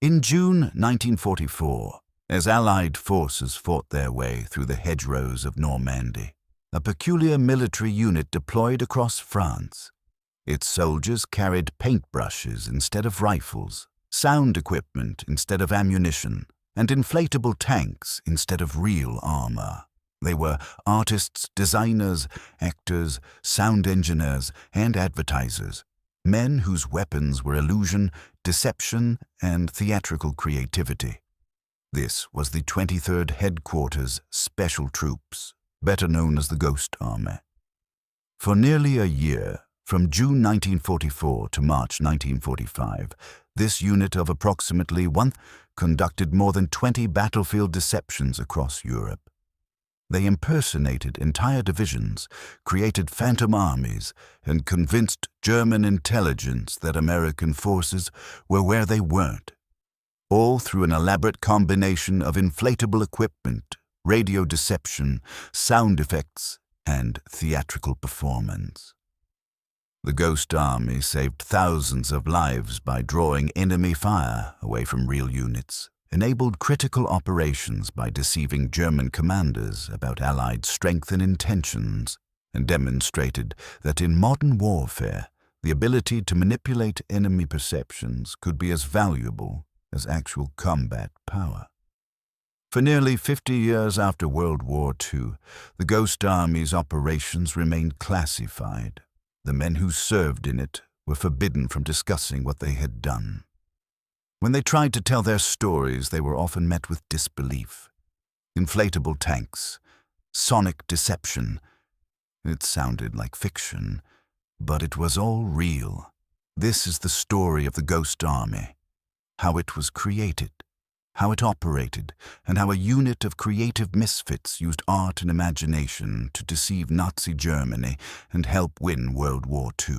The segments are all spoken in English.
In June 1944, as Allied forces fought their way through the hedgerows of Normandy, a peculiar military unit deployed across France. Its soldiers carried paintbrushes instead of rifles, sound equipment instead of ammunition, and inflatable tanks instead of real armor. They were artists, designers, actors, sound engineers, and advertisers, men whose weapons were illusion, deception, and theatrical creativity. This was the 23rd Headquarters Special Troops, better known as the Ghost Army. For nearly a year, from June 1944 to March 1945, this unit of approximately one conducted more than 20 battlefield deceptions across Europe. They impersonated entire divisions, created phantom armies, and convinced German intelligence that American forces were where they weren't, all through an elaborate combination of inflatable equipment, radio deception, sound effects, and theatrical performance. The Ghost Army saved thousands of lives by drawing enemy fire away from real units, enabled critical operations by deceiving German commanders about Allied strength and intentions, and demonstrated that in modern warfare, the ability to manipulate enemy perceptions could be as valuable as actual combat power. For nearly 50 years after World War II, the Ghost Army's operations remained classified. The men who served in it were forbidden from discussing what they had done. When they tried to tell their stories, they were often met with disbelief. Inflatable tanks, sonic deception. It sounded like fiction, but it was all real. This is the story of the Ghost Army, how it was created, how it operated, and how a unit of creative misfits used art and imagination to deceive Nazi Germany and help win World War II.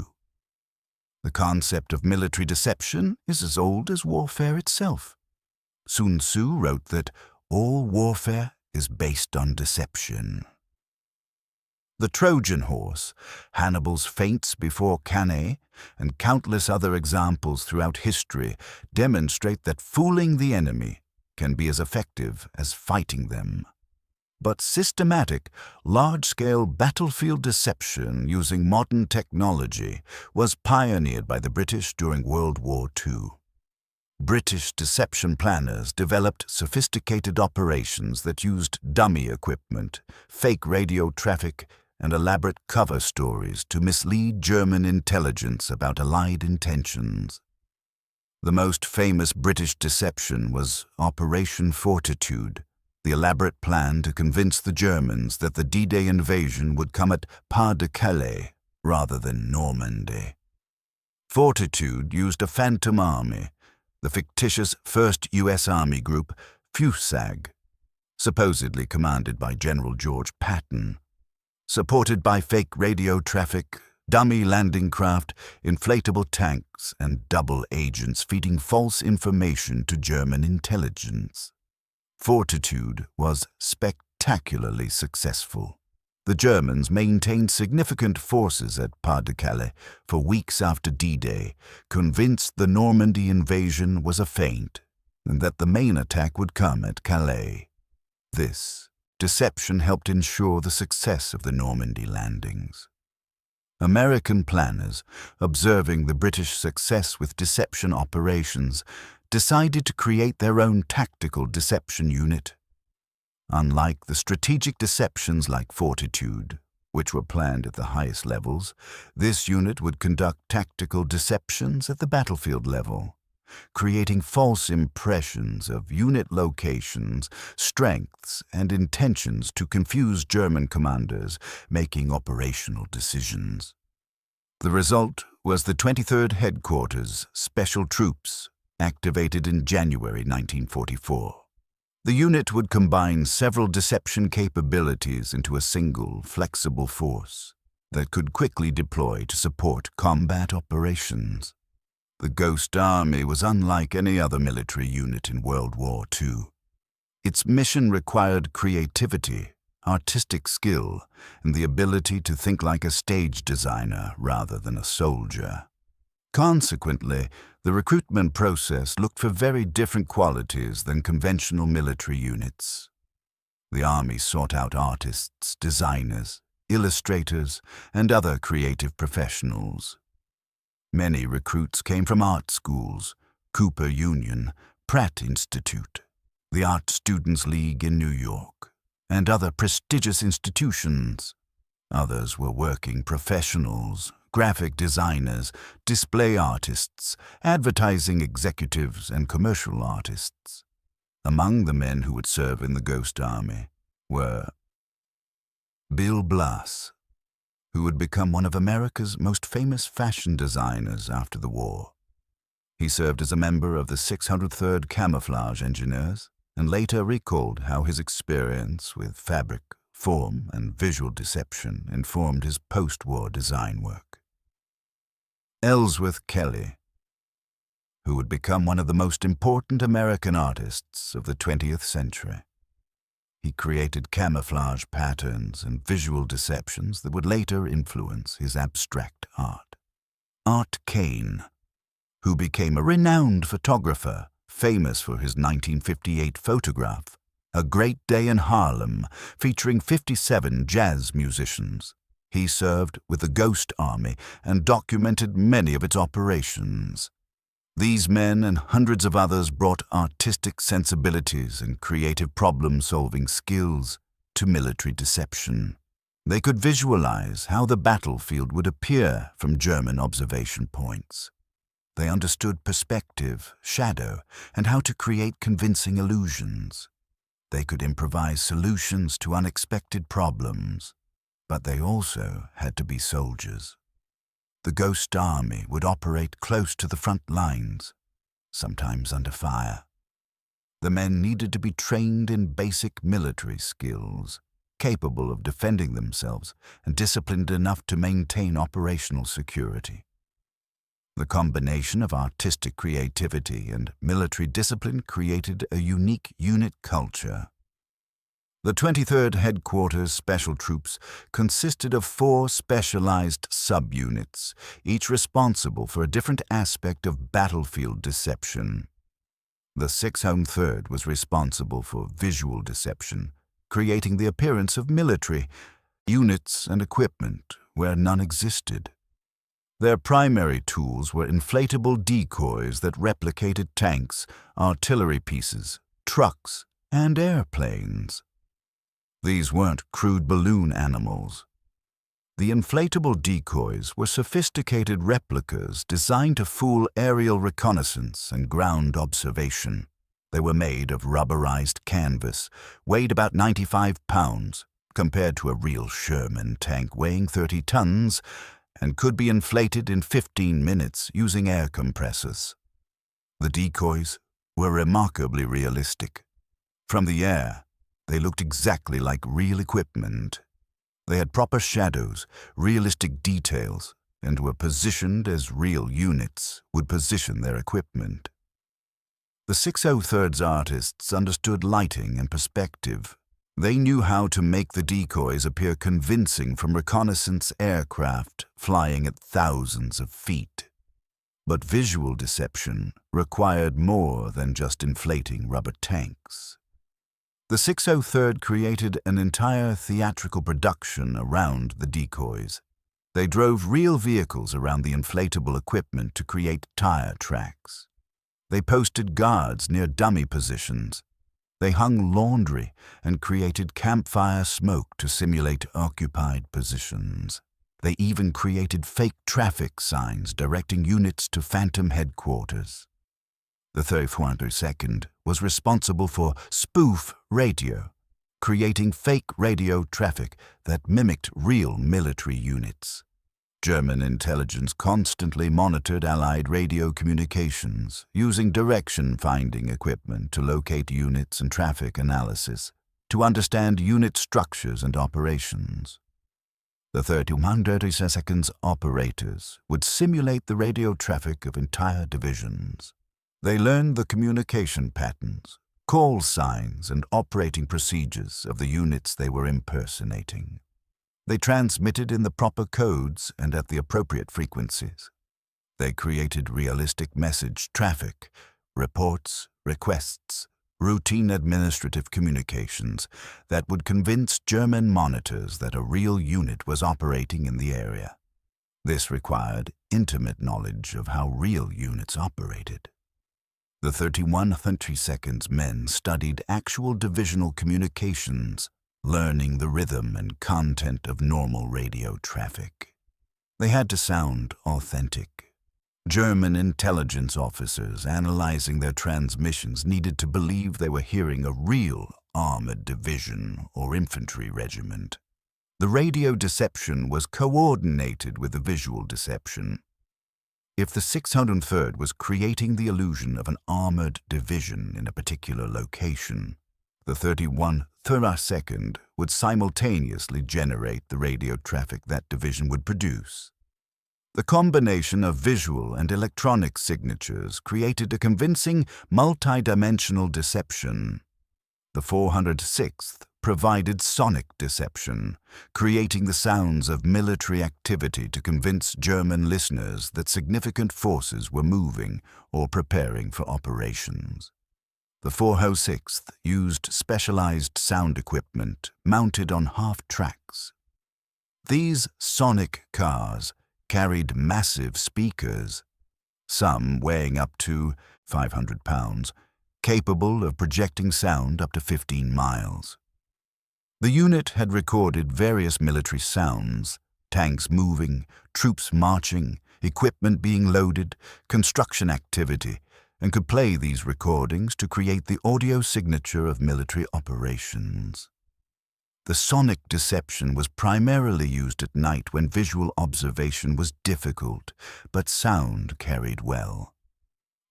The concept of military deception is as old as warfare itself. Sun Tzu wrote that all warfare is based on deception. The Trojan horse, Hannibal's feints before Cannae, and countless other examples throughout history demonstrate that fooling the enemy can be as effective as fighting them. But systematic, large-scale battlefield deception using modern technology was pioneered by the British during World War II. British deception planners developed sophisticated operations that used dummy equipment, fake radio traffic, and elaborate cover stories to mislead German intelligence about Allied intentions. The most famous British deception was Operation Fortitude, the elaborate plan to convince the Germans that the D-Day invasion would come at Pas-de-Calais rather than Normandy. Fortitude used a phantom army, the fictitious 1st U.S. Army Group, FUSAG, supposedly commanded by General George Patton, supported by fake radio traffic, dummy landing craft, inflatable tanks, and double agents feeding false information to German intelligence. Fortitude was spectacularly successful. The Germans maintained significant forces at Pas-de-Calais for weeks after D-Day, convinced the Normandy invasion was a feint, and that the main attack would come at Calais. This deception helped ensure the success of the Normandy landings. American planners, observing the British success with deception operations, decided to create their own tactical deception unit. Unlike the strategic deceptions like Fortitude, which were planned at the highest levels, this unit would conduct tactical deceptions at the battlefield level, creating false impressions of unit locations, strengths, and intentions to confuse German commanders making operational decisions. The result was the 23rd Headquarters Special Troops, activated in January 1944. The unit would combine several deception capabilities into a single, flexible force that could quickly deploy to support combat operations. The Ghost Army was unlike any other military unit in World War II. Its mission required creativity, artistic skill, and the ability to think like a stage designer rather than a soldier. Consequently, the recruitment process looked for very different qualities than conventional military units. The army sought out artists, designers, illustrators, and other creative professionals. Many recruits came from art schools, Cooper Union, Pratt Institute, the Art Students League in New York, and other prestigious institutions. Others were working professionals, graphic designers, display artists, advertising executives, and commercial artists. Among the men who would serve in the Ghost Army were Bill Blass, who would become one of America's most famous fashion designers after the war. He served as a member of the 603rd Camouflage Engineers and later recalled how his experience with fabric, form, and visual deception informed his post-war design work. Ellsworth Kelly, who would become one of the most important American artists of the 20th century. He created camouflage patterns and visual deceptions that would later influence his abstract art. Art Kane, who became a renowned photographer, famous for his 1958 photograph, A Great Day in Harlem, featuring 57 jazz musicians. He served with the Ghost Army and documented many of its operations. These men and hundreds of others brought artistic sensibilities and creative problem-solving skills to military deception. They could visualize how the battlefield would appear from German observation points. They understood perspective, shadow, and how to create convincing illusions. They could improvise solutions to unexpected problems, but they also had to be soldiers. The Ghost Army would operate close to the front lines, sometimes under fire. The men needed to be trained in basic military skills, capable of defending themselves and disciplined enough to maintain operational security. The combination of artistic creativity and military discipline created a unique unit culture. The 23rd Headquarters Special Troops consisted of 4 specialized subunits, each responsible for a different aspect of battlefield deception. The 603rd was responsible for visual deception, creating the appearance of military units and equipment where none existed. Their primary tools were inflatable decoys that replicated tanks, artillery pieces, trucks, and airplanes. These weren't crude balloon animals. The inflatable decoys were sophisticated replicas designed to fool aerial reconnaissance and ground observation. They were made of rubberized canvas, weighed about 95 pounds, compared to a real Sherman tank weighing 30 tons, and could be inflated in 15 minutes using air compressors. The decoys were remarkably realistic. From the air, they looked exactly like real equipment. They had proper shadows, realistic details, and were positioned as real units would position their equipment. The 603rd's artists understood lighting and perspective. They knew how to make the decoys appear convincing from reconnaissance aircraft flying at thousands of feet. But visual deception required more than just inflating rubber tanks. The 603rd created an entire theatrical production around the decoys. They drove real vehicles around the inflatable equipment to create tire tracks. They posted guards near dummy positions. They hung laundry and created campfire smoke to simulate occupied positions. They even created fake traffic signs directing units to phantom headquarters. The 32nd was responsible for spoof radio, creating fake radio traffic that mimicked real military units. German intelligence constantly monitored Allied radio communications, using direction-finding equipment to locate units and traffic analysis, to understand unit structures and operations. The 32nd operators would simulate the radio traffic of entire divisions. They learned the communication patterns, call signs, and operating procedures of the units they were impersonating. They transmitted in the proper codes and at the appropriate frequencies. They created realistic message traffic, reports, requests, routine administrative communications that would convince German monitors that a real unit was operating in the area. This required intimate knowledge of how real units operated. The 3132nd's men studied actual divisional communications, learning the rhythm and content of normal radio traffic. They had to sound authentic. German intelligence officers analyzing their transmissions needed to believe they were hearing a real armored division or infantry regiment. The radio deception was coordinated with the visual deception. If the 603rd was creating the illusion of an armored division in a particular location, the 3132nd would simultaneously generate the radio traffic that division would produce. The combination of visual and electronic signatures created a convincing multidimensional deception. The 406th provided sonic deception, creating the sounds of military activity to convince German listeners that significant forces were moving or preparing for operations. The 406th used specialized sound equipment mounted on half-tracks. These sonic cars carried massive speakers, some weighing up to 500 pounds, capable of projecting sound up to 15 miles. The unit had recorded various military sounds, tanks moving, troops marching, equipment being loaded, construction activity, and could play these recordings to create the audio signature of military operations. The sonic deception was primarily used at night when visual observation was difficult, but sound carried well.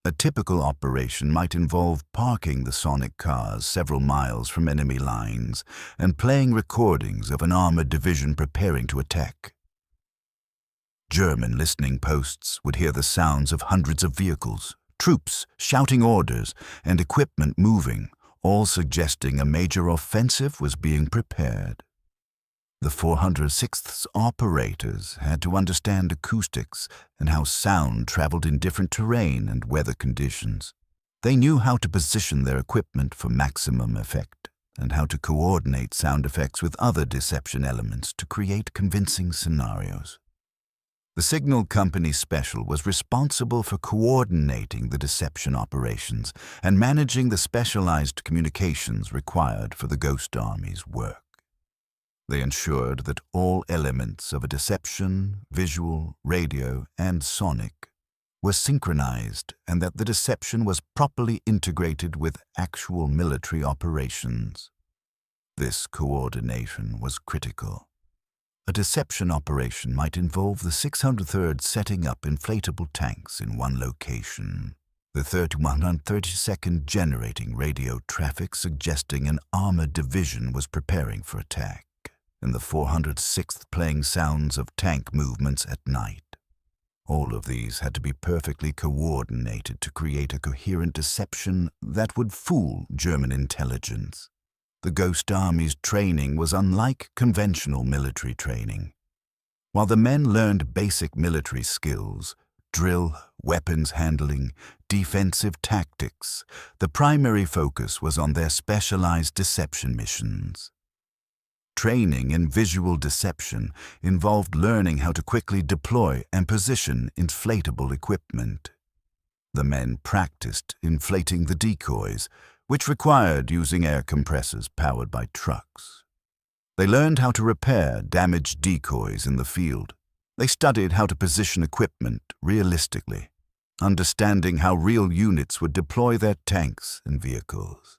A typical operation might involve parking the sonic cars several miles from enemy lines and playing recordings of an armored division preparing to attack. German listening posts would hear the sounds of hundreds of vehicles, troops shouting orders, and equipment moving, all suggesting a major offensive was being prepared. The 406th's operators had to understand acoustics and how sound traveled in different terrain and weather conditions. They knew how to position their equipment for maximum effect and how to coordinate sound effects with other deception elements to create convincing scenarios. The Signal Company Special was responsible for coordinating the deception operations and managing the specialized communications required for the Ghost Army's work. They ensured that all elements of a deception, visual, radio, and sonic, were synchronized and that the deception was properly integrated with actual military operations. This coordination was critical. A deception operation might involve the 603rd setting up inflatable tanks in one location, the 3132nd generating radio traffic suggesting an armored division was preparing for attack, and the 406th playing sounds of tank movements at night. All of these had to be perfectly coordinated to create a coherent deception that would fool German intelligence. The Ghost Army's training was unlike conventional military training. While the men learned basic military skills, drill, weapons handling, defensive tactics, the primary focus was on their specialized deception missions. Training in visual deception involved learning how to quickly deploy and position inflatable equipment. The men practiced inflating the decoys, which required using air compressors powered by trucks. They learned how to repair damaged decoys in the field. They studied how to position equipment realistically, understanding how real units would deploy their tanks and vehicles.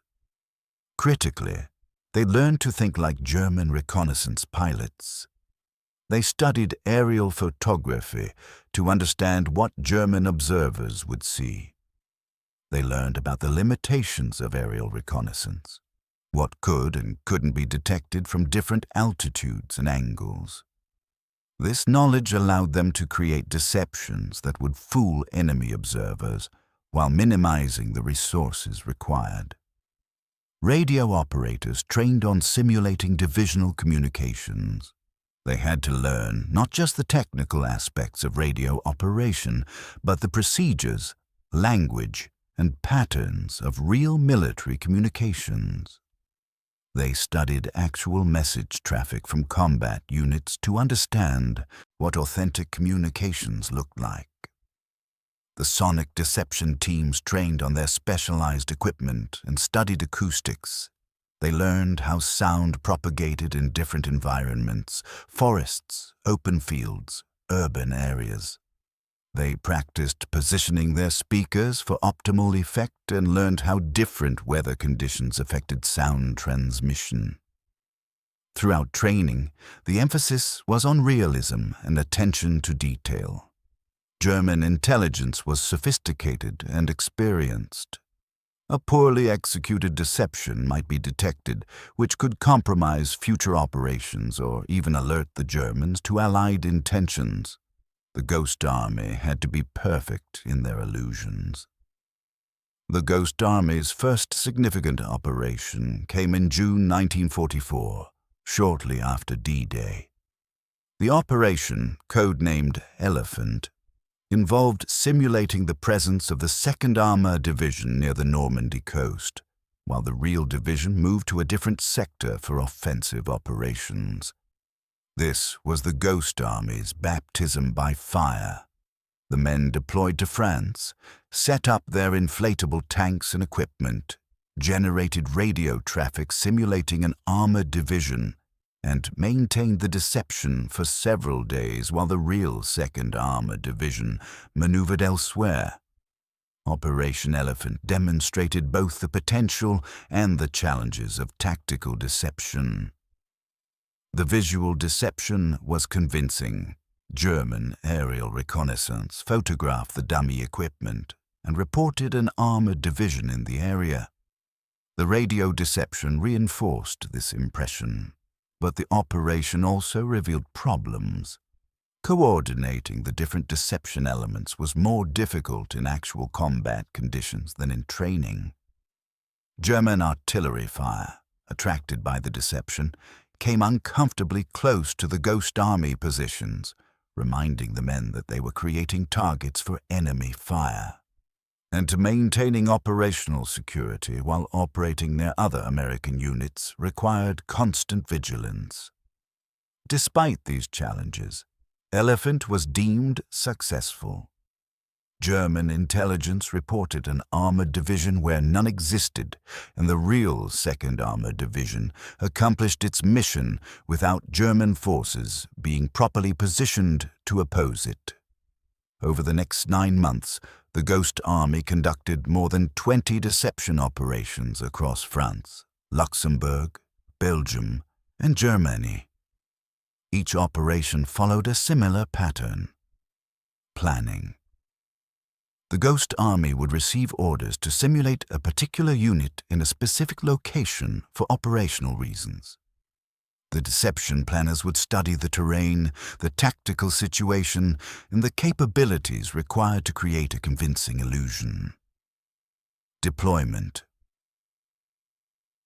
Critically, they learned to think like German reconnaissance pilots. They studied aerial photography to understand what German observers would see. They learned about the limitations of aerial reconnaissance, what could and couldn't be detected from different altitudes and angles. This knowledge allowed them to create deceptions that would fool enemy observers while minimizing the resources required. Radio operators trained on simulating divisional communications. They had to learn not just the technical aspects of radio operation, but the procedures, language, and patterns of real military communications. They studied actual message traffic from combat units to understand what authentic communications looked like. The sonic deception teams trained on their specialized equipment and studied acoustics. They learned how sound propagated in different environments, forests, open fields, urban areas. They practiced positioning their speakers for optimal effect and learned how different weather conditions affected sound transmission. Throughout training, the emphasis was on realism and attention to detail. German intelligence was sophisticated and experienced. A poorly executed deception might be detected, which could compromise future operations or even alert the Germans to Allied intentions. The Ghost Army had to be perfect in their illusions. The Ghost Army's first significant operation came in June 1944, shortly after D-Day. The operation, codenamed Elephant, involved simulating the presence of the 2nd Armored Division near the Normandy coast, while the real division moved to a different sector for offensive operations. This was the Ghost Army's baptism by fire. The men deployed to France, set up their inflatable tanks and equipment, generated radio traffic simulating an armored division, and maintained the deception for several days while the real 2nd Armored Division maneuvered elsewhere. Operation Elephant demonstrated both the potential and the challenges of tactical deception. The visual deception was convincing. German aerial reconnaissance photographed the dummy equipment and reported an armored division in the area. The radio deception reinforced this impression. But the operation also revealed problems. Coordinating the different deception elements was more difficult in actual combat conditions than in training. German artillery fire, attracted by the deception, came uncomfortably close to the Ghost Army positions, reminding the men that they were creating targets for enemy fire. And to maintaining operational security while operating near other American units required constant vigilance. Despite these challenges, Elephant was deemed successful. German intelligence reported an armored division where none existed, and the real 2nd Armored Division accomplished its mission without German forces being properly positioned to oppose it. Over the next 9 months, the Ghost Army conducted more than 20 deception operations across France, Luxembourg, Belgium, and Germany. Each operation followed a similar pattern. Planning. The Ghost Army would receive orders to simulate a particular unit in a specific location for operational reasons. The deception planners would study the terrain, the tactical situation, and the capabilities required to create a convincing illusion. Deployment.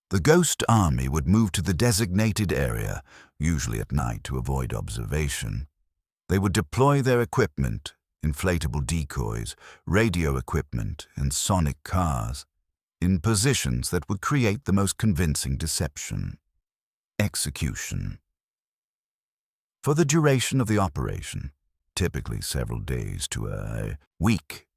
The Ghost Army would move to the designated area, usually at night to avoid observation. They would deploy their equipment, inflatable decoys, radio equipment, and sonic cars, in positions that would create the most convincing deception. Execution. For the duration of the operation, typically several days to a week,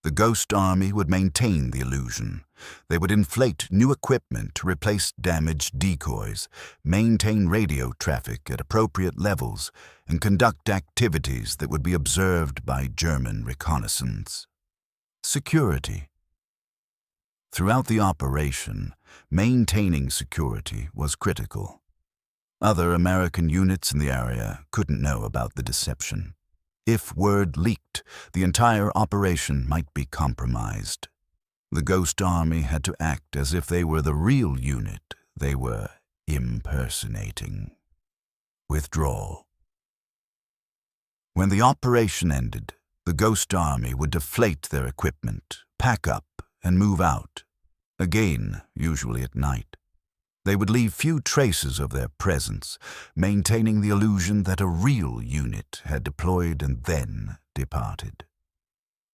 the Ghost Army would maintain the illusion. They would inflate new equipment to replace damaged decoys, maintain radio traffic at appropriate levels, and conduct activities that would be observed by German reconnaissance. Security. Throughout the operation, maintaining security was critical. Other American units in the area couldn't know about the deception. If word leaked, the entire operation might be compromised. The Ghost Army had to act as if they were the real unit they were impersonating. Withdrawal. When the operation ended, the Ghost Army would deflate their equipment, pack up, and move out, again usually at night. They would leave few traces of their presence, maintaining the illusion that a real unit had deployed and then departed.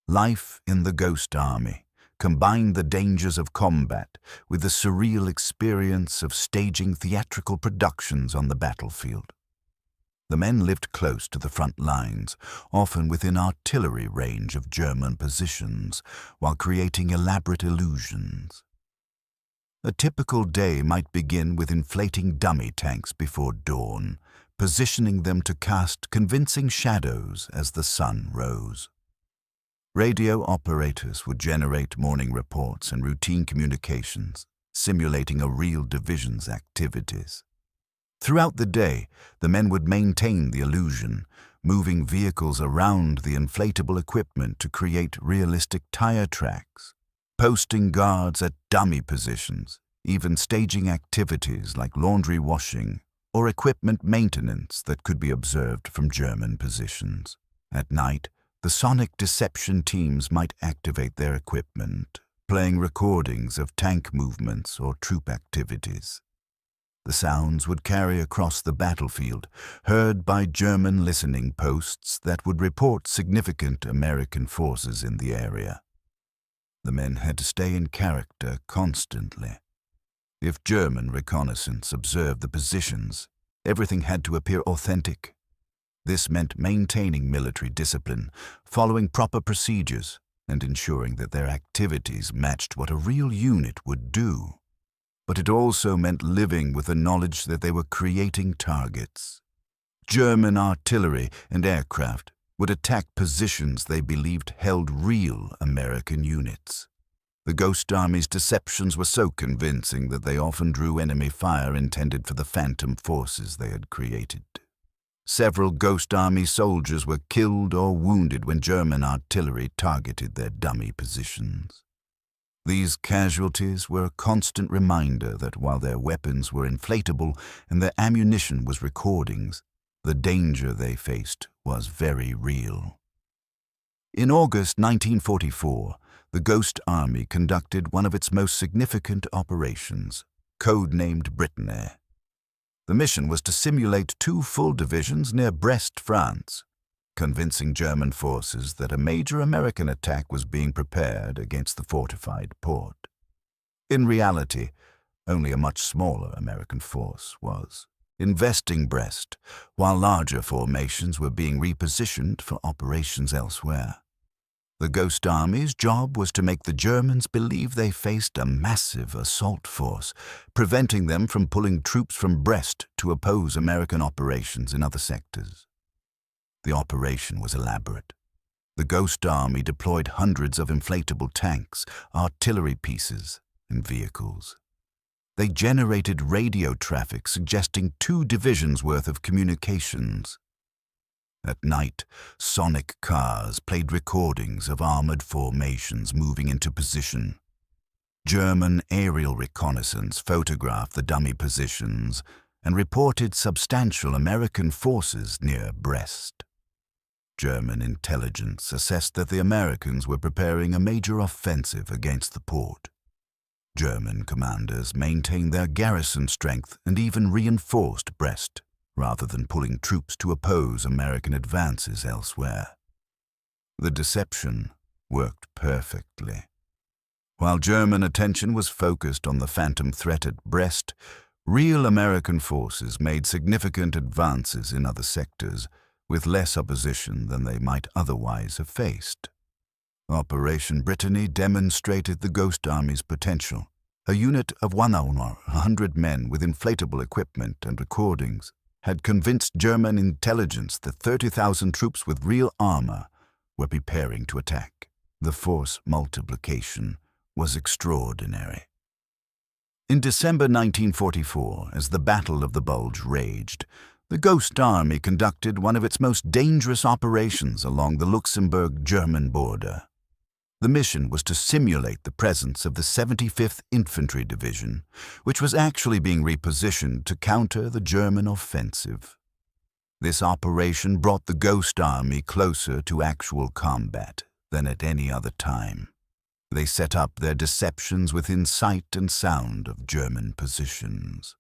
Life in the Ghost Army combined the dangers of combat with the surreal experience of staging theatrical productions on the battlefield. The men lived close to the front lines, often within artillery range of German positions, while creating elaborate illusions. A typical day might begin with inflating dummy tanks before dawn, positioning them to cast convincing shadows as the sun rose. Radio operators would generate morning reports and routine communications, simulating a real division's activities. Throughout the day, the men would maintain the illusion, moving vehicles around the inflatable equipment to create realistic tire tracks, posting guards at dummy positions, even staging activities like laundry washing or equipment maintenance that could be observed from German positions. At night, the sonic deception teams might activate their equipment, playing recordings of tank movements or troop activities. The sounds would carry across the battlefield, heard by German listening posts that would report significant American forces in the area. The men had to stay in character constantly. If German reconnaissance observed the positions, everything had to appear authentic. This meant maintaining military discipline, following proper procedures, and ensuring that their activities matched what a real unit would do. But it also meant living with the knowledge that they were creating targets. German artillery and aircraft would attack positions they believed held real American units. The Ghost Army's deceptions were so convincing that they often drew enemy fire intended for the phantom forces they had created. Several Ghost Army soldiers were killed or wounded when German artillery targeted their dummy positions. These casualties were a constant reminder that while their weapons were inflatable and their ammunition was recordings, the danger they faced was very real. In August 1944, the Ghost Army conducted one of its most significant operations, codenamed Britannia. The mission was to simulate 2 full divisions near Brest, France, convincing German forces that a major American attack was being prepared against the fortified port. In reality, only a much smaller American force was investing Brest, while larger formations were being repositioned for operations elsewhere. The Ghost Army's job was to make the Germans believe they faced a massive assault force, preventing them from pulling troops from Brest to oppose American operations in other sectors. The operation was elaborate. The Ghost Army deployed hundreds of inflatable tanks, artillery pieces, and vehicles. They generated radio traffic suggesting 2 divisions' worth of communications. At night, sonic cars played recordings of armored formations moving into position. German aerial reconnaissance photographed the dummy positions and reported substantial American forces near Brest. German intelligence assessed that the Americans were preparing a major offensive against the port. German commanders maintained their garrison strength and even reinforced Brest, rather than pulling troops to oppose American advances elsewhere. The deception worked perfectly. While German attention was focused on the phantom threat at Brest, real American forces made significant advances in other sectors, with less opposition than they might otherwise have faced. Operation Britannia demonstrated the Ghost Army's potential. A unit of 100 men with inflatable equipment and recordings had convinced German intelligence that 30,000 troops with real armor were preparing to attack. The force multiplication was extraordinary. In December 1944, as the Battle of the Bulge raged, the Ghost Army conducted one of its most dangerous operations along the Luxembourg German border. The mission was to simulate the presence of the 75th Infantry Division, which was actually being repositioned to counter the German offensive. This operation brought the Ghost Army closer to actual combat than at any other time. They set up their deceptions within sight and sound of German positions.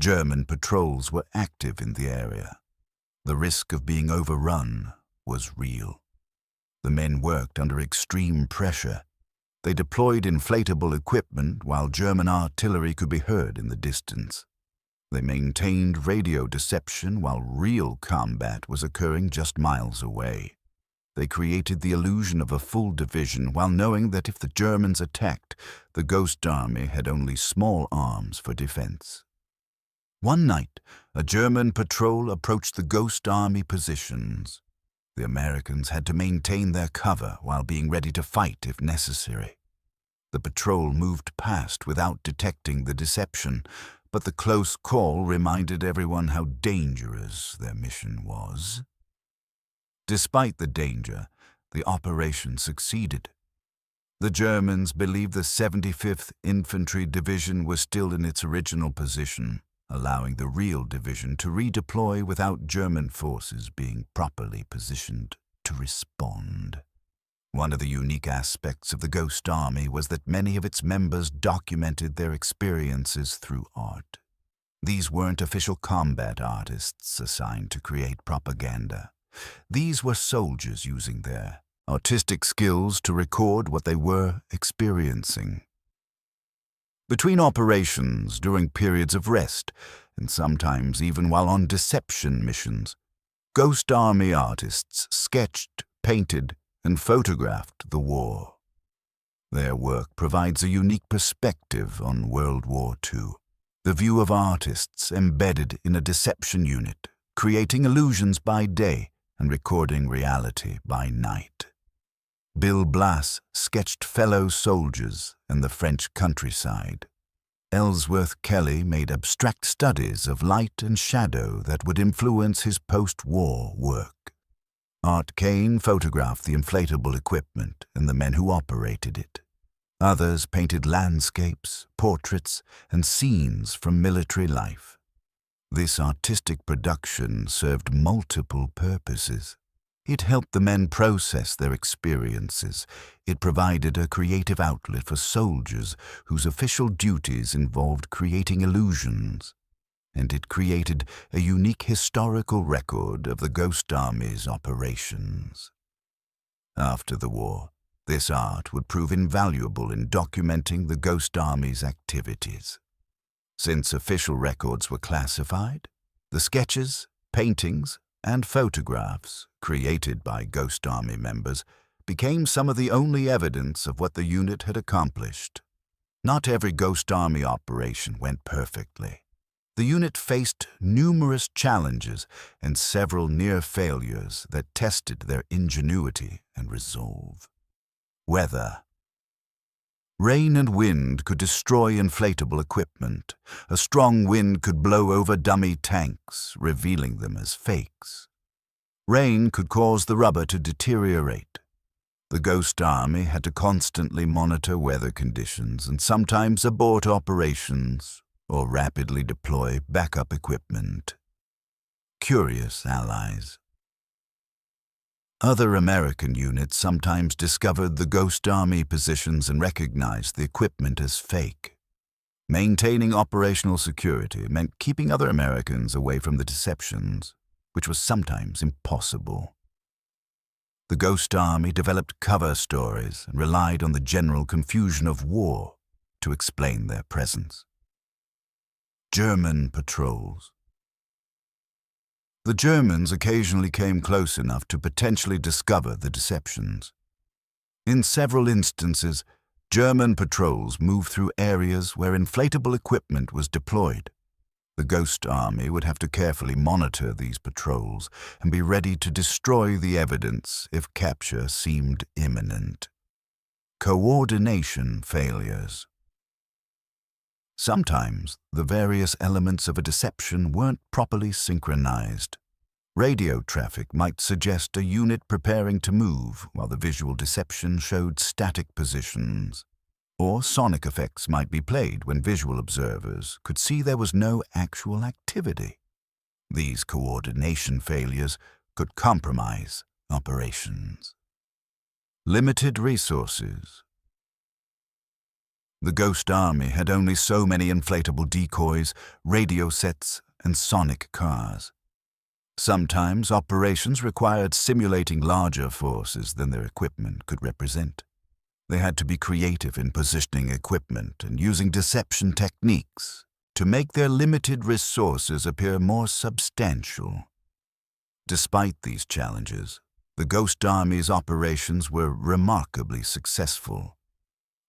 German patrols were active in the area. The risk of being overrun was real. The men worked under extreme pressure. They deployed inflatable equipment while German artillery could be heard in the distance. They maintained radio deception while real combat was occurring just miles away. They created the illusion of a full division while knowing that if the Germans attacked, the Ghost Army had only small arms for defense. One night, a German patrol approached the Ghost Army positions. The Americans had to maintain their cover while being ready to fight if necessary. The patrol moved past without detecting the deception, but the close call reminded everyone how dangerous their mission was. Despite the danger, the operation succeeded. The Germans believed the 75th Infantry Division was still in its original position, allowing the real division to redeploy without German forces being properly positioned to respond. One of the unique aspects of the Ghost Army was that many of its members documented their experiences through art. These weren't official combat artists assigned to create propaganda. These were soldiers using their artistic skills to record what they were experiencing. Between operations, during periods of rest, and sometimes even while on deception missions, Ghost Army artists sketched, painted, and photographed the war. Their work provides a unique perspective on World War II, the view of artists embedded in a deception unit, creating illusions by day and recording reality by night. Bill Blass sketched fellow soldiers and the French countryside. Ellsworth Kelly made abstract studies of light and shadow that would influence his post-war work. Art Kane photographed the inflatable equipment and the men who operated it. Others painted landscapes, portraits, and scenes from military life. This artistic production served multiple purposes. It helped the men process their experiences. It provided a creative outlet for soldiers whose official duties involved creating illusions. And it created a unique historical record of the Ghost Army's operations. After the war, this art would prove invaluable in documenting the Ghost Army's activities. Since official records were classified, the sketches, paintings, and photographs created by Ghost Army members became some of the only evidence of what the unit had accomplished. Not every Ghost Army operation went perfectly. The unit faced numerous challenges and several near failures that tested their ingenuity and resolve. Weather. Rain and wind could destroy inflatable equipment. A strong wind could blow over dummy tanks, revealing them as fakes. Rain could cause the rubber to deteriorate. The Ghost Army had to constantly monitor weather conditions and sometimes abort operations or rapidly deploy backup equipment. Curious allies. Other American units sometimes discovered the Ghost Army positions and recognized the equipment as fake. Maintaining operational security meant keeping other Americans away from the deceptions, which was sometimes impossible. The Ghost Army developed cover stories and relied on the general confusion of war to explain their presence. German patrols. The Germans occasionally came close enough to potentially discover the deceptions. In several instances, German patrols moved through areas where inflatable equipment was deployed. The Ghost Army would have to carefully monitor these patrols and be ready to destroy the evidence if capture seemed imminent. Coordination failures. Sometimes, the various elements of a deception weren't properly synchronized. Radio traffic might suggest a unit preparing to move, while the visual deception showed static positions. Or sonic effects might be played when visual observers could see there was no actual activity. These coordination failures could compromise operations. Limited resources. The Ghost Army had only so many inflatable decoys, radio sets, and sonic cars. Sometimes operations required simulating larger forces than their equipment could represent. They had to be creative in positioning equipment and using deception techniques to make their limited resources appear more substantial. Despite these challenges, the Ghost Army's operations were remarkably successful.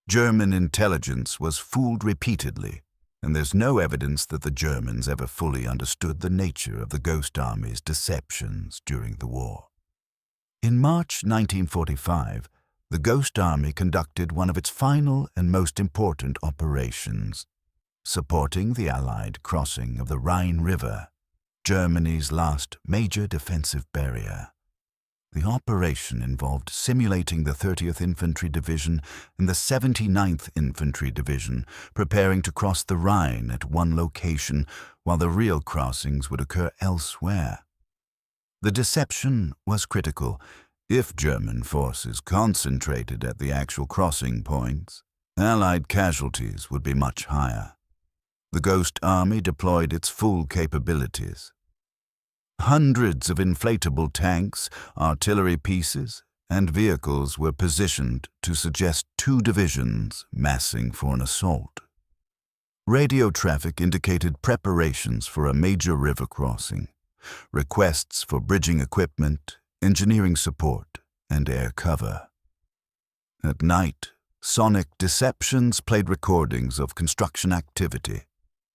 German intelligence was fooled repeatedly, and there's no evidence that the Germans ever fully understood the nature of the Ghost Army's deceptions during the war. In March 1945, the Ghost Army conducted one of its final and most important operations, supporting the Allied crossing of the Rhine River, Germany's last major defensive barrier. The operation involved simulating the 30th Infantry Division and the 79th Infantry Division preparing to cross the Rhine at one location while the real crossings would occur elsewhere. The deception was critical. If German forces concentrated at the actual crossing points, Allied casualties would be much higher. The Ghost Army deployed its full capabilities. Hundreds of inflatable tanks, artillery pieces, and vehicles were positioned to suggest two divisions massing for an assault. Radio traffic indicated preparations for a major river crossing, requests for bridging equipment, engineering support, and air cover. At night, sonic deceptions played recordings of construction activity,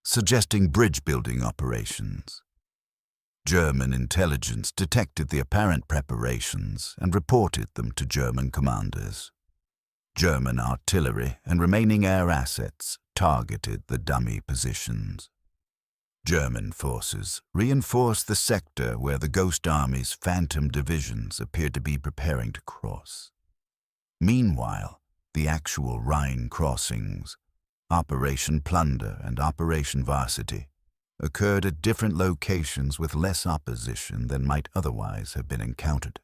suggesting bridge-building operations. German intelligence detected the apparent preparations and reported them to German commanders. German artillery and remaining air assets targeted the dummy positions. German forces reinforced the sector where the Ghost Army's phantom divisions appeared to be preparing to cross. Meanwhile, the actual Rhine crossings, Operation Plunder and Operation Varsity, occurred at different locations with less opposition than might otherwise have been encountered.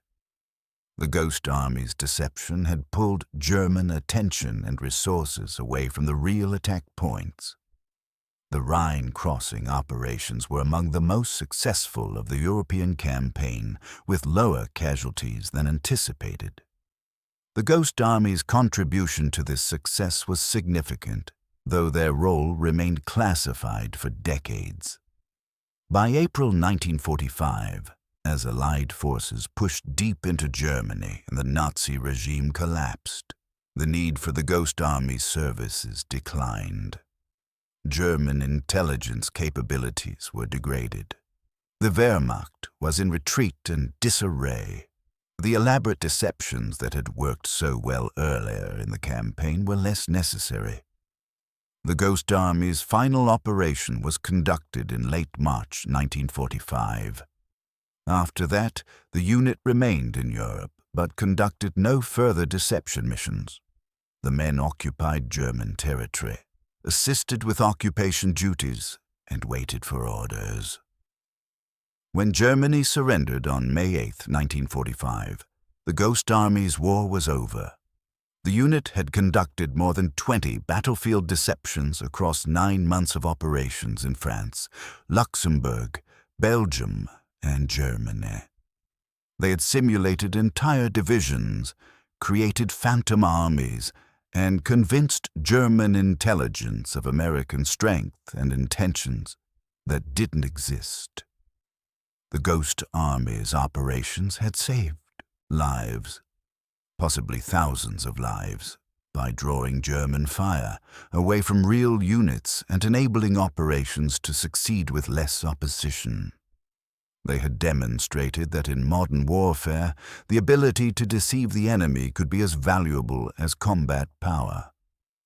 The Ghost Army's deception had pulled German attention and resources away from the real attack points. The Rhine crossing operations were among the most successful of the European campaign, with lower casualties than anticipated. The Ghost Army's contribution to this success was significant, though their role remained classified for decades. By April 1945, as Allied forces pushed deep into Germany and the Nazi regime collapsed, the need for the Ghost Army's services declined. German intelligence capabilities were degraded. The Wehrmacht was in retreat and disarray. The elaborate deceptions that had worked so well earlier in the campaign were less necessary. The Ghost Army's final operation was conducted in late March 1945. After that, the unit remained in Europe, but conducted no further deception missions. The men occupied German territory, assisted with occupation duties, and waited for orders. When Germany surrendered on May 8, 1945, the Ghost Army's war was over. The unit had conducted more than 20 battlefield deceptions across 9 months of operations in France, Luxembourg, Belgium, and Germany. They had simulated entire divisions, created phantom armies, and convinced German intelligence of American strength and intentions that didn't exist. The Ghost Army's operations had saved lives, possibly thousands of lives, by drawing German fire away from real units and enabling operations to succeed with less opposition. They had demonstrated that in modern warfare, the ability to deceive the enemy could be as valuable as combat power.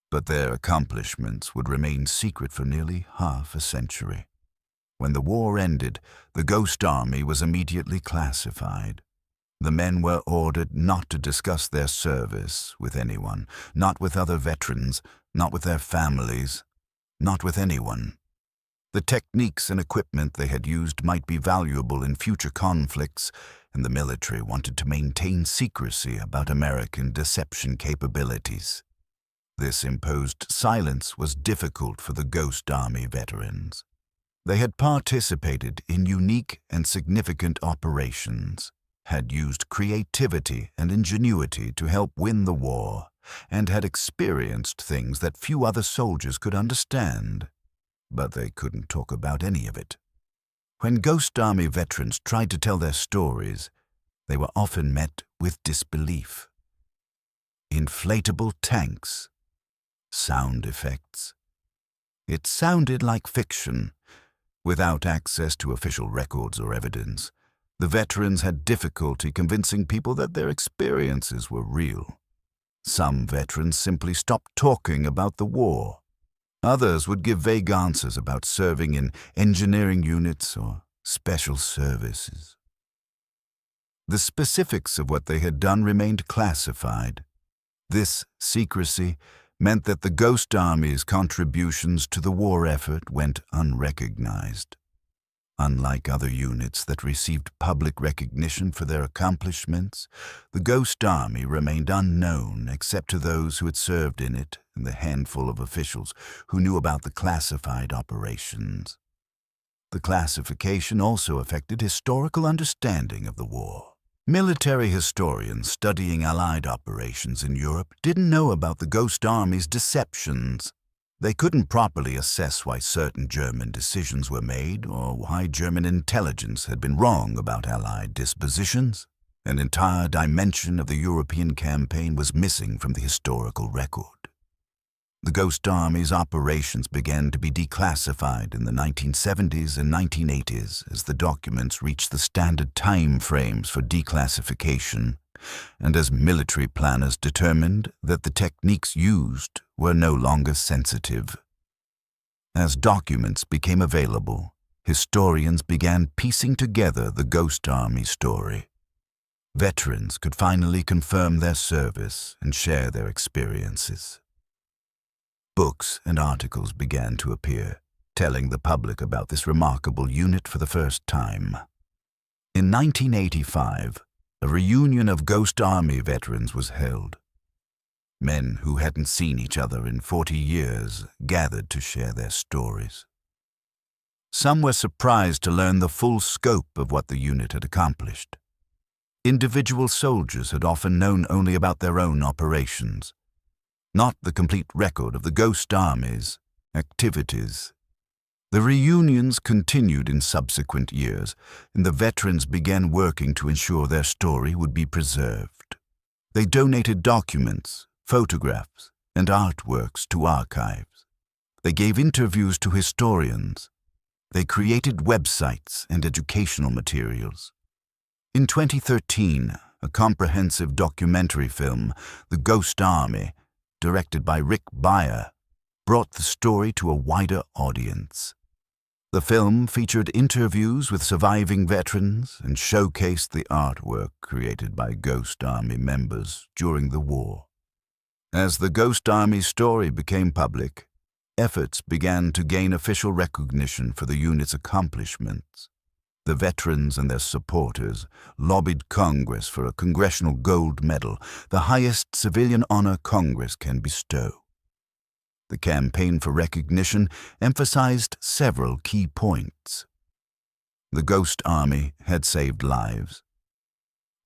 But their accomplishments would remain secret for nearly half a century. When the war ended, the Ghost Army was immediately classified. The men were ordered not to discuss their service with anyone, not with other veterans, not with their families, not with anyone. The techniques and equipment they had used might be valuable in future conflicts, and the military wanted to maintain secrecy about American deception capabilities. This imposed silence was difficult for the Ghost Army veterans. They had participated in unique and significant operations, had used creativity and ingenuity to help win the war, and had experienced things that few other soldiers could understand. But they couldn't talk about any of it. When Ghost Army veterans tried to tell their stories, they were often met with disbelief. Inflatable tanks, sound effects. It sounded like fiction. Without access to official records or evidence, the veterans had difficulty convincing people that their experiences were real. Some veterans simply stopped talking about the war. Others would give vague answers about serving in engineering units or special services. The specifics of what they had done remained classified. This secrecy meant that the Ghost Army's contributions to the war effort went unrecognized. Unlike other units that received public recognition for their accomplishments, the Ghost Army remained unknown except to those who had served in it and the handful of officials who knew about the classified operations. The classification also affected historical understanding of the war. Military historians studying Allied operations in Europe didn't know about the Ghost Army's deceptions. They couldn't properly assess why certain German decisions were made or why German intelligence had been wrong about Allied dispositions. An entire dimension of the European campaign was missing from the historical record. The Ghost Army's operations began to be declassified in the 1970s and 1980s as the documents reached the standard time frames for declassification, and as military planners determined that the techniques used were no longer sensitive. As documents became available, historians began piecing together the Ghost Army story. Veterans could finally confirm their service and share their experiences. Books and articles began to appear, telling the public about this remarkable unit for the first time. In 1985, a reunion of Ghost Army veterans was held. Men who hadn't seen each other in 40 years gathered to share their stories. Some were surprised to learn the full scope of what the unit had accomplished. Individual soldiers had often known only about their own operations, not the complete record of the Ghost Army's activities. The reunions continued in subsequent years, and the veterans began working to ensure their story would be preserved. They donated documents, photographs, and artworks to archives. They gave interviews to historians. They created websites and educational materials. In 2013, a comprehensive documentary film, The Ghost Army, directed by Rick Beyer, brought the story to a wider audience. The film featured interviews with surviving veterans and showcased the artwork created by Ghost Army members during the war. As the Ghost Army story became public, efforts began to gain official recognition for the unit's accomplishments. The veterans and their supporters lobbied Congress for a Congressional Gold Medal, the highest civilian honor Congress can bestow. The campaign for recognition emphasized several key points. The Ghost Army had saved lives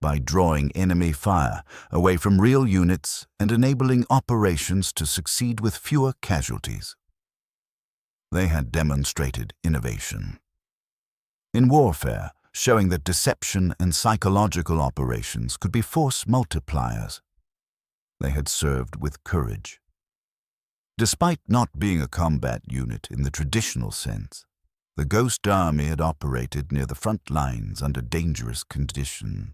by drawing enemy fire away from real units and enabling operations to succeed with fewer casualties. They had demonstrated innovation in warfare, showing that deception and psychological operations could be force multipliers. They had served with courage. Despite not being a combat unit in the traditional sense, the Ghost Army had operated near the front lines under dangerous conditions.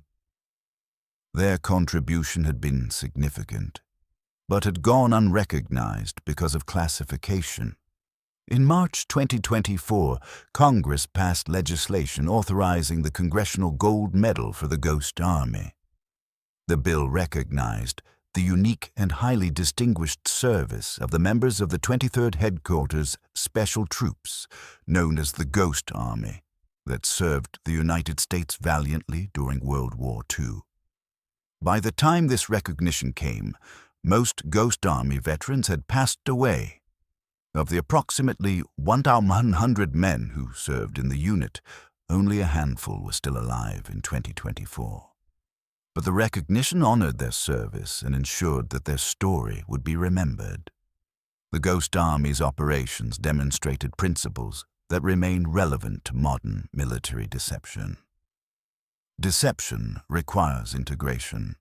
Their contribution had been significant, but had gone unrecognized because of classification. In March 2024, Congress passed legislation authorizing the Congressional Gold Medal for the Ghost Army. The bill recognized the unique and highly distinguished service of the members of the 23rd Headquarters Special Troops, known as the Ghost Army, that served the United States valiantly during World War II. By the time this recognition came, most Ghost Army veterans had passed away. Of the approximately 1,100 men who served in the unit, only a handful were still alive in 2024. But the recognition honored their service and ensured that their story would be remembered. The Ghost Army's operations demonstrated principles that remain relevant to modern military deception. Deception requires integration.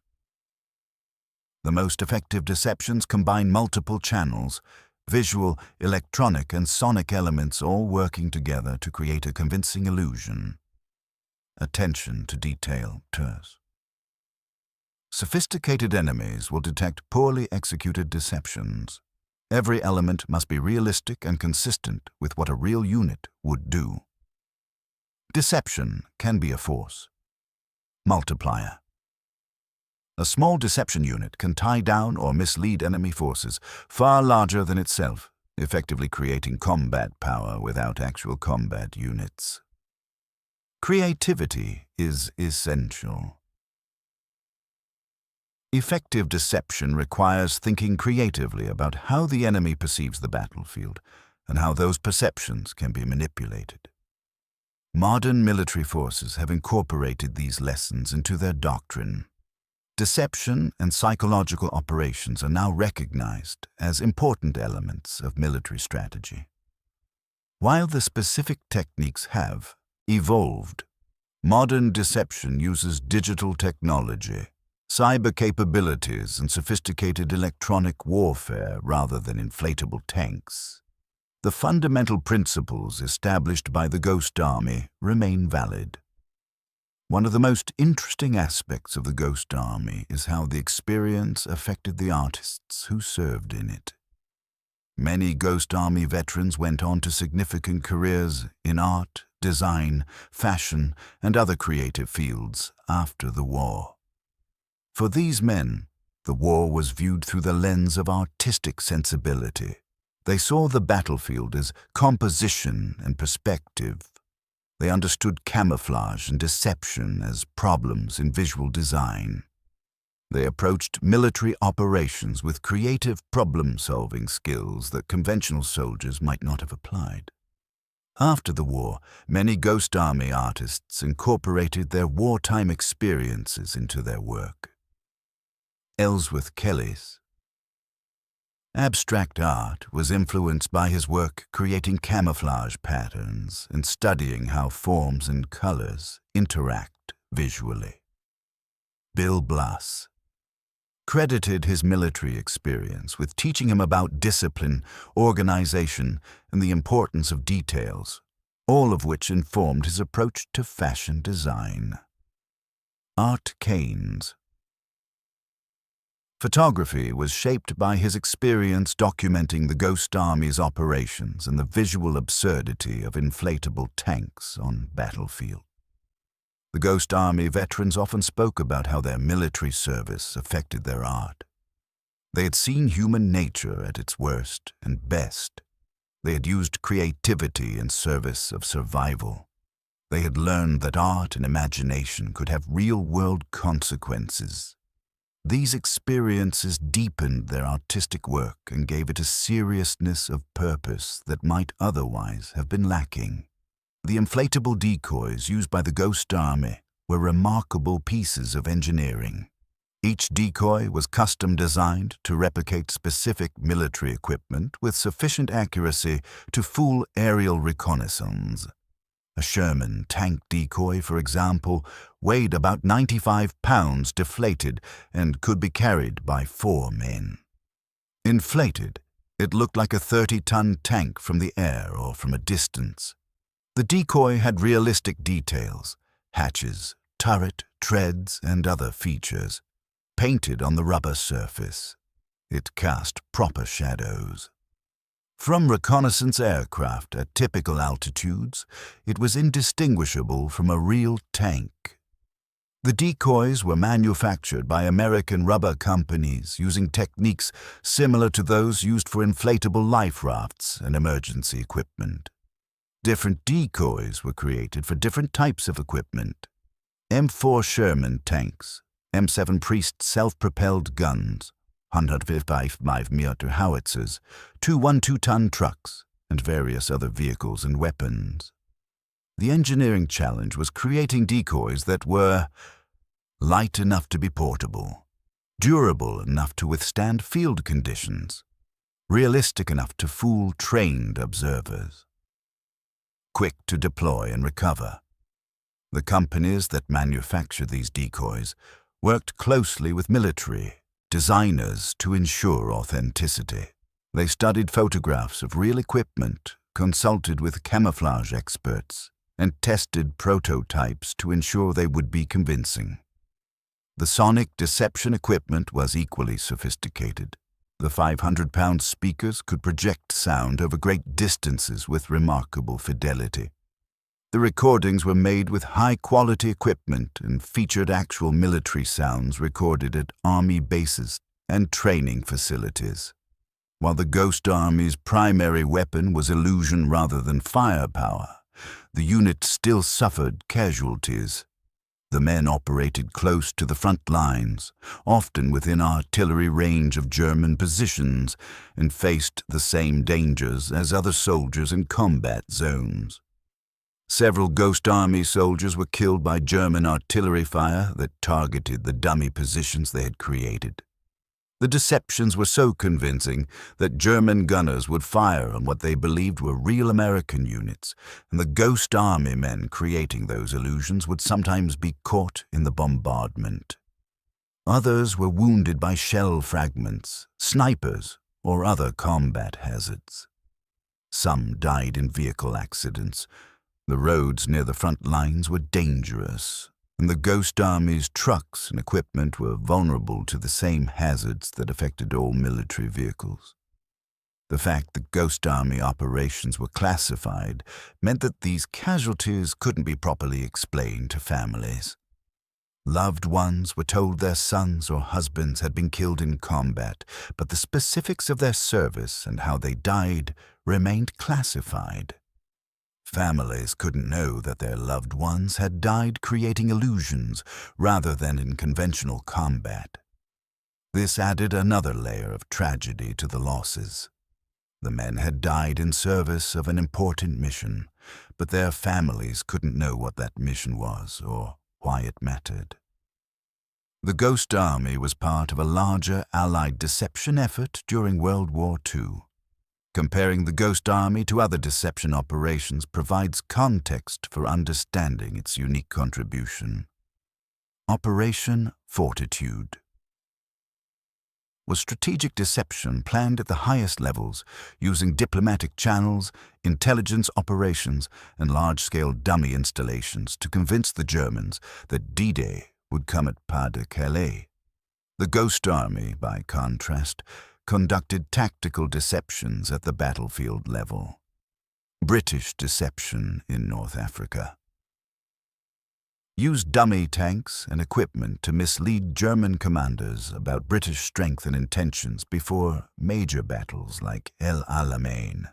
The most effective deceptions combine multiple channels, visual, electronic, and sonic elements all working together to create a convincing illusion. Attention to detail matters. Sophisticated enemies will detect poorly executed deceptions. Every element must be realistic and consistent with what a real unit would do. Deception can be a force multiplier. A small deception unit can tie down or mislead enemy forces far larger than itself, effectively creating combat power without actual combat units. Creativity is essential. Effective deception requires thinking creatively about how the enemy perceives the battlefield and how those perceptions can be manipulated. Modern military forces have incorporated these lessons into their doctrine. Deception and psychological operations are now recognized as important elements of military strategy. While the specific techniques have evolved, modern deception uses digital technology, cyber capabilities, and sophisticated electronic warfare rather than inflatable tanks. The fundamental principles established by the Ghost Army remain valid. One of the most interesting aspects of the Ghost Army is how the experience affected the artists who served in it. Many Ghost Army veterans went on to significant careers in art, design, fashion, and other creative fields after the war. For these men, the war was viewed through the lens of artistic sensibility. They saw the battlefield as composition and perspective. They understood camouflage and deception as problems in visual design. They approached military operations with creative problem-solving skills that conventional soldiers might not have applied. After the war, many Ghost Army artists incorporated their wartime experiences into their work. Ellsworth Kelly's abstract art was influenced by his work creating camouflage patterns and studying how forms and colors interact visually. Bill Blass credited his military experience with teaching him about discipline, organization, and the importance of details, all of which informed his approach to fashion design. Art Kane's photography was shaped by his experience documenting the Ghost Army's operations and the visual absurdity of inflatable tanks on battlefield. The Ghost Army veterans often spoke about how their military service affected their art. They had seen human nature at its worst and best. They had used creativity in service of survival. They had learned that art and imagination could have real-world consequences. These experiences deepened their artistic work and gave it a seriousness of purpose that might otherwise have been lacking. The inflatable decoys used by the Ghost Army were remarkable pieces of engineering. Each decoy was custom designed to replicate specific military equipment with sufficient accuracy to fool aerial reconnaissance. A Sherman tank decoy, for example, weighed about 95 pounds deflated and could be carried by 4 men. Inflated, it looked like a 30-ton tank from the air or from a distance. The decoy had realistic details, hatches, turret, treads, and other features, painted on the rubber surface. It cast proper shadows. From reconnaissance aircraft at typical altitudes, it was indistinguishable from a real tank. The decoys were manufactured by American rubber companies using techniques similar to those used for inflatable life rafts and emergency equipment. Different decoys were created for different types of equipment. M4 Sherman tanks, M7 Priest self-propelled guns, 155 mm howitzers, 2 1-2-ton trucks, and various other vehicles and weapons. The engineering challenge was creating decoys that were light enough to be portable, durable enough to withstand field conditions, realistic enough to fool trained observers, quick to deploy and recover. The companies that manufactured these decoys worked closely with military designers to ensure authenticity. They studied photographs of real equipment, consulted with camouflage experts, and tested prototypes to ensure they would be convincing. The sonic deception equipment was equally sophisticated. The 500-pound speakers could project sound over great distances with remarkable fidelity. The recordings were made with high-quality equipment and featured actual military sounds recorded at Army bases and training facilities. While the Ghost Army's primary weapon was illusion rather than firepower, the unit still suffered casualties. The men operated close to the front lines, often within artillery range of German positions, and faced the same dangers as other soldiers in combat zones. Several Ghost Army soldiers were killed by German artillery fire that targeted the dummy positions they had created. The deceptions were so convincing that German gunners would fire on what they believed were real American units, and the Ghost Army men creating those illusions would sometimes be caught in the bombardment. Others were wounded by shell fragments, snipers, or other combat hazards. Some died in vehicle accidents. The roads near the front lines were dangerous, and the Ghost Army's trucks and equipment were vulnerable to the same hazards that affected all military vehicles. The fact that Ghost Army operations were classified meant that these casualties couldn't be properly explained to families. Loved ones were told their sons or husbands had been killed in combat, but the specifics of their service and how they died remained classified. Families couldn't know that their loved ones had died creating illusions rather than in conventional combat. This added another layer of tragedy to the losses. The men had died in service of an important mission, but their families couldn't know what that mission was or why it mattered. The Ghost Army was part of a larger Allied deception effort during World War II. Comparing the Ghost Army to other deception operations provides context for understanding its unique contribution. Operation Fortitude was strategic deception planned at the highest levels, using diplomatic channels, intelligence operations, and large-scale dummy installations to convince the Germans that D-Day would come at Pas-de-Calais. The Ghost Army, by contrast, conducted tactical deceptions at the battlefield level. British deception in North Africa used dummy tanks and equipment to mislead German commanders about British strength and intentions before major battles like El Alamein.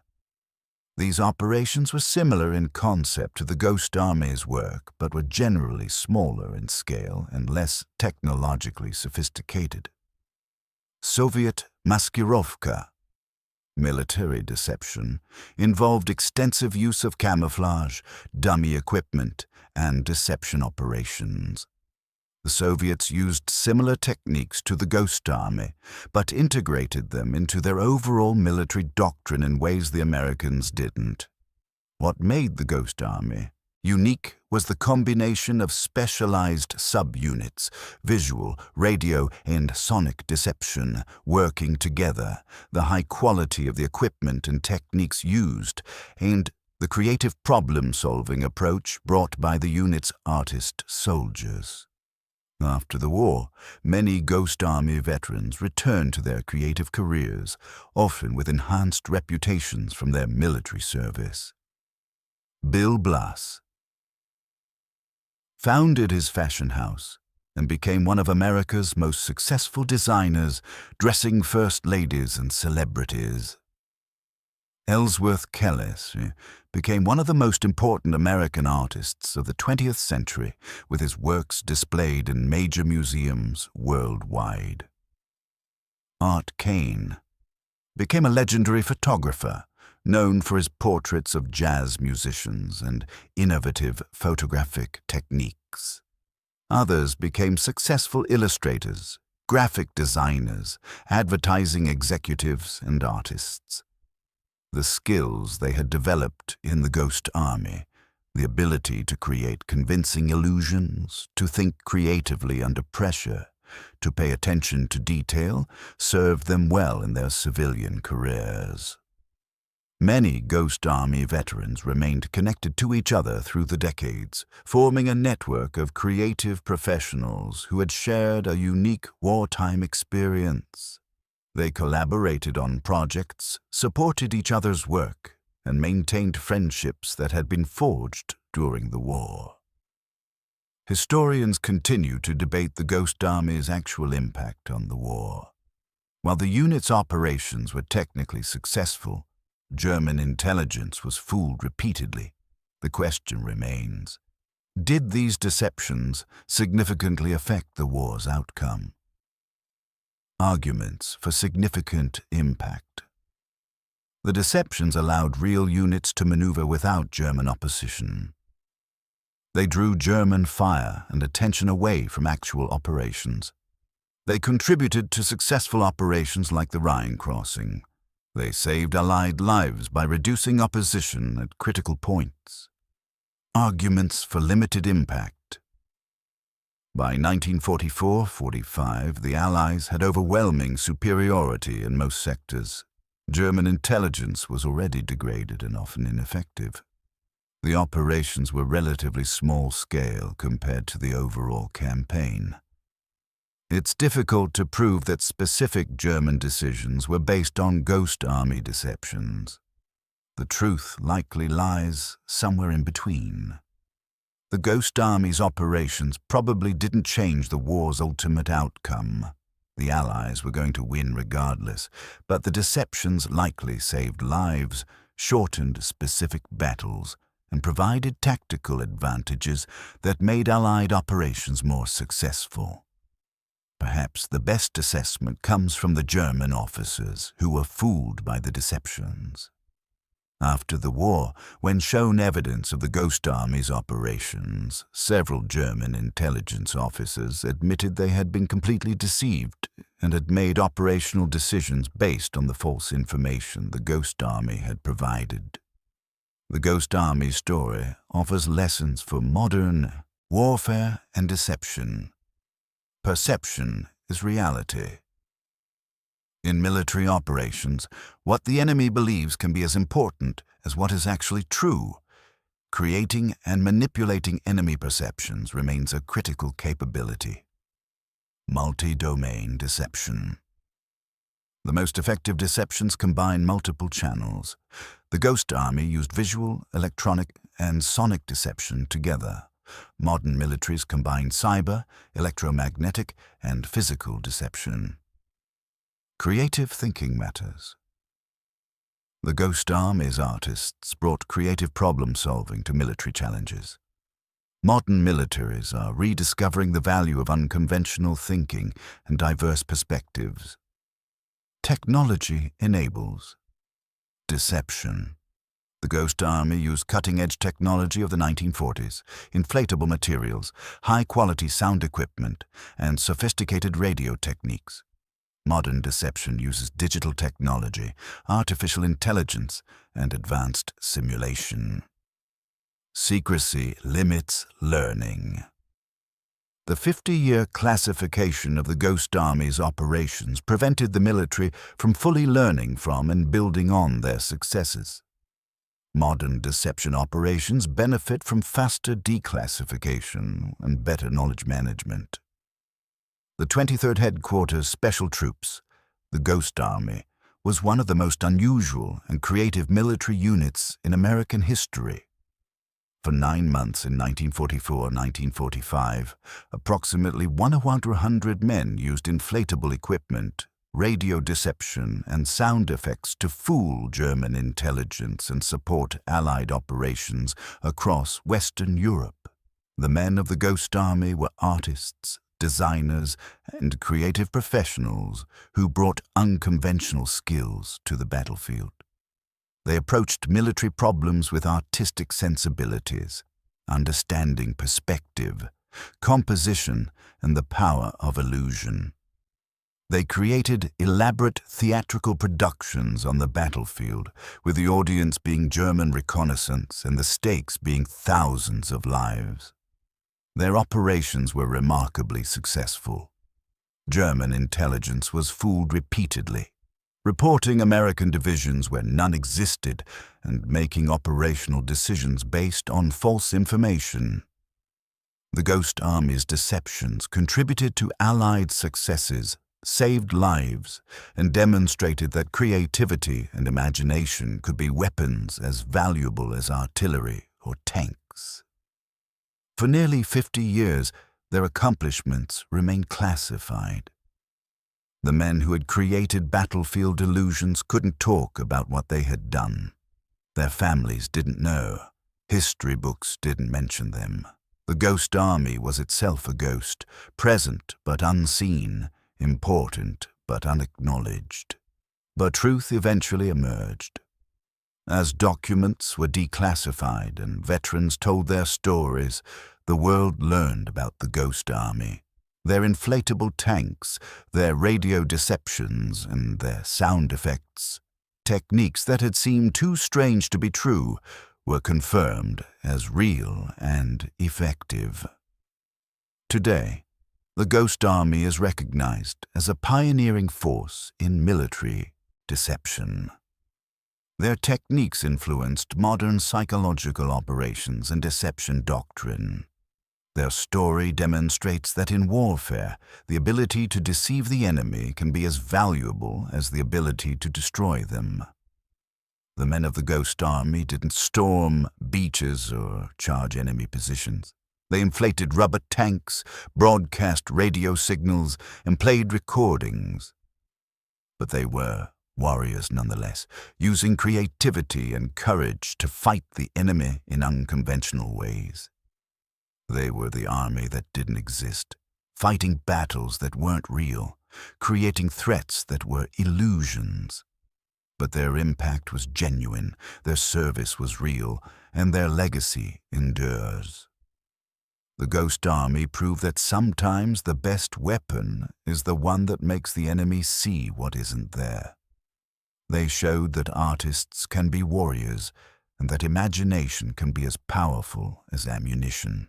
These operations were similar in concept to the Ghost Army's work, but were generally smaller in scale and less technologically sophisticated. Soviet maskirovka, military deception, involved extensive use of camouflage, dummy equipment, and deception operations. The Soviets used similar techniques to the Ghost Army, but integrated them into their overall military doctrine in ways the Americans didn't. What made the Ghost Army unique was the combination of specialized subunits, visual, radio, and sonic deception, working together, the high quality of the equipment and techniques used, and the creative problem-solving approach brought by the unit's artist soldiers. After the war, many Ghost Army veterans returned to their creative careers, often with enhanced reputations from their military service. Bill Blass founded his fashion house and became one of America's most successful designers, dressing first ladies and celebrities. Ellsworth Kelly became one of the most important American artists of the 20th century, with his works displayed in major museums worldwide. Art Kane, became a legendary photographer known for his portraits of jazz musicians and innovative photographic techniques. Others became successful illustrators, graphic designers, advertising executives, and artists. The skills they had developed in the Ghost Army, the ability to create convincing illusions, to think creatively under pressure, to pay attention to detail, served them well in their civilian careers. Many Ghost Army veterans remained connected to each other through the decades, forming a network of creative professionals who had shared a unique wartime experience. They collaborated on projects, supported each other's work, and maintained friendships that had been forged during the war. Historians continue to debate the Ghost Army's actual impact on the war. While the unit's operations were technically successful, German intelligence was fooled repeatedly. The question remains, did these deceptions significantly affect the war's outcome? Arguments for significant impact. The deceptions allowed real units to maneuver without German opposition. They drew German fire and attention away from actual operations. They contributed to successful operations like the Rhine crossing. They saved Allied lives by reducing opposition at critical points. Arguments for limited impact. By 1944-45, the Allies had overwhelming superiority in most sectors. German intelligence was already degraded and often ineffective. The operations were relatively small-scale compared to the overall campaign. It's difficult to prove that specific German decisions were based on Ghost Army deceptions. The truth likely lies somewhere in between. The Ghost Army's operations probably didn't change the war's ultimate outcome. The Allies were going to win regardless, but the deceptions likely saved lives, shortened specific battles, and provided tactical advantages that made Allied operations more successful. Perhaps the best assessment comes from the German officers who were fooled by the deceptions. After the war, when shown evidence of the Ghost Army's operations, several German intelligence officers admitted they had been completely deceived and had made operational decisions based on the false information the Ghost Army had provided. The Ghost Army story offers lessons for modern warfare and deception. Perception is reality. In military operations, what the enemy believes can be as important as what is actually true. Creating and manipulating enemy perceptions remains a critical capability. Multi-domain deception. The most effective deceptions combine multiple channels. The Ghost Army used visual, electronic, and sonic deception together. Modern militaries combine cyber, electromagnetic, and physical deception. Creative thinking matters. The Ghost Army's artists brought creative problem-solving to military challenges. Modern militaries are rediscovering the value of unconventional thinking and diverse perspectives. Technology enables deception. The Ghost Army used cutting-edge technology of the 1940s, inflatable materials, high-quality sound equipment, and sophisticated radio techniques. Modern deception uses digital technology, artificial intelligence, and advanced simulation. Secrecy limits learning. The 50-year classification of the Ghost Army's operations prevented the military from fully learning from and building on their successes. Modern deception operations benefit from faster declassification and better knowledge management. The 23rd Headquarters Special Troops, the Ghost Army, was one of the most unusual and creative military units in American history. For 9 months in 1944-1945, approximately 100 men used inflatable equipment, radio deception, and sound effects to fool German intelligence and support Allied operations across Western Europe. The men of the Ghost Army were artists, designers, and creative professionals who brought unconventional skills to the battlefield. They approached military problems with artistic sensibilities, understanding perspective, composition, and the power of illusion. They created elaborate theatrical productions on the battlefield, with the audience being German reconnaissance and the stakes being thousands of lives. Their operations were remarkably successful. German intelligence was fooled repeatedly, reporting American divisions where none existed and making operational decisions based on false information. The Ghost Army's deceptions contributed to Allied successes, saved lives, and demonstrated that creativity and imagination could be weapons as valuable as artillery or tanks. For nearly 50 years, their accomplishments remained classified. The men who had created battlefield illusions couldn't talk about what they had done. Their families didn't know. History books didn't mention them. The Ghost Army was itself a ghost, present but unseen, important but unacknowledged. But truth eventually emerged. As documents were declassified and veterans told their stories, the world learned about the Ghost Army. Their inflatable tanks, their radio deceptions, and their sound effects, techniques that had seemed too strange to be true, were confirmed as real and effective. Today, the Ghost Army is recognized as a pioneering force in military deception. Their techniques influenced modern psychological operations and deception doctrine. Their story demonstrates that in warfare, the ability to deceive the enemy can be as valuable as the ability to destroy them. The men of the Ghost Army didn't storm beaches or charge enemy positions. They inflated rubber tanks, broadcast radio signals, and played recordings. But they were warriors nonetheless, using creativity and courage to fight the enemy in unconventional ways. They were the army that didn't exist, fighting battles that weren't real, creating threats that were illusions. But their impact was genuine, their service was real, and their legacy endures. The Ghost Army proved that sometimes the best weapon is the one that makes the enemy see what isn't there. They showed that artists can be warriors and that imagination can be as powerful as ammunition.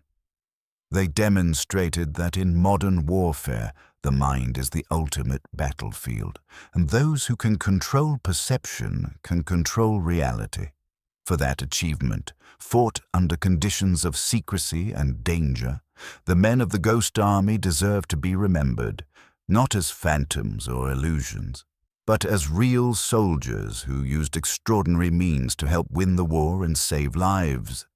They demonstrated that in modern warfare, the mind is the ultimate battlefield, and those who can control perception can control reality. For that achievement, fought under conditions of secrecy and danger, the men of the Ghost Army deserve to be remembered, not as phantoms or illusions, but as real soldiers who used extraordinary means to help win the war and save lives.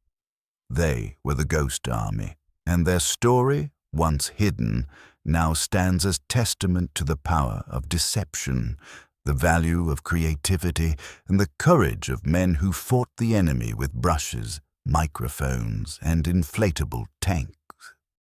They were the Ghost Army, and their story, once hidden, now stands as testament to the power of deception, the value of creativity, and the courage of men who fought the enemy with brushes, microphones, and inflatable tanks.